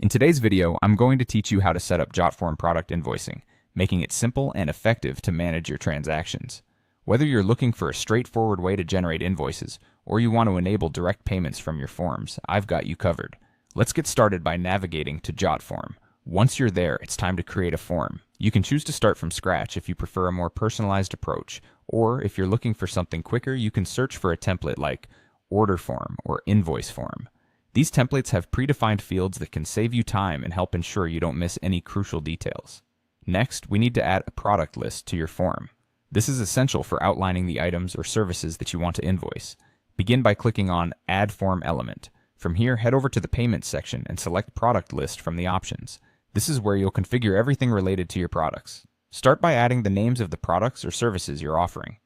In today's video, I'm going to teach you how to set up JotForm product invoicing, making it simple and effective to manage your transactions. Whether you're looking for a straightforward way to generate invoices, or you want to enable direct payments from your forms, I've got you covered. Let's get started by navigating to JotForm. Once you're there, it's time to create a form. You can choose to start from scratch if you prefer a more personalized approach, or if you're looking for something quicker, you can search for a template like order form or invoice form. These templates have predefined fields that can save you time and help ensure you don't miss any crucial details. Next, we need to add a product list to your form. This is essential for outlining the items or services that you want to invoice. Begin by clicking on Add Form Element. From here, head over to the Payments section and select Product List from the options. This is where you'll configure everything related to your products. Start by adding the names of the products or services you're offering.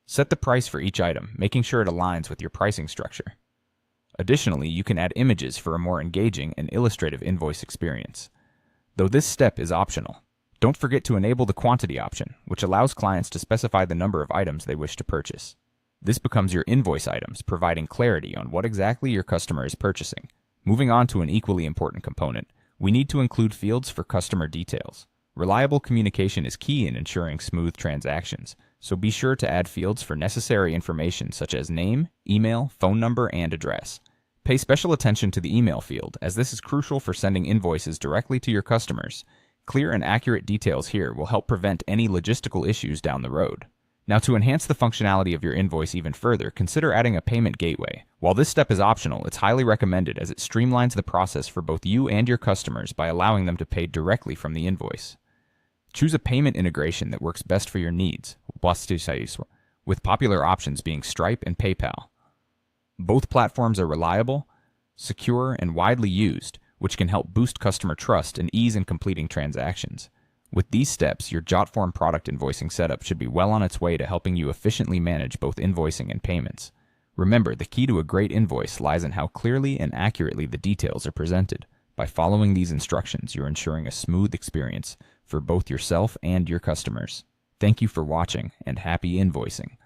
Set the price for each item, making sure it aligns with your pricing structure. Additionally, you can add images for a more engaging and illustrative invoice experience. Though this step is optional, don't forget to enable the quantity option, which allows clients to specify the number of items they wish to purchase. This becomes your invoice items, providing clarity on what exactly your customer is purchasing. Moving on to an equally important component, we need to include fields for customer details. Reliable communication is key in ensuring smooth transactions, so be sure to add fields for necessary information such as name, email, phone number, and address. Pay special attention to the email field, as this is crucial for sending invoices directly to your customers. Clear and accurate details here will help prevent any logistical issues down the road. Now, to enhance the functionality of your invoice even further, consider adding a payment gateway. While this step is optional, it's highly recommended as it streamlines the process for both you and your customers by allowing them to pay directly from the invoice. Choose a payment integration that works best for your needs, with popular options being Stripe and PayPal. Both platforms are reliable, secure, and widely used, which can help boost customer trust and ease in completing transactions. With these steps, your JotForm product invoicing setup should be well on its way to helping you efficiently manage both invoicing and payments. Remember, the key to a great invoice lies in how clearly and accurately the details are presented. By following these instructions, you're ensuring a smooth experience for both yourself and your customers. Thank you for watching, and happy invoicing.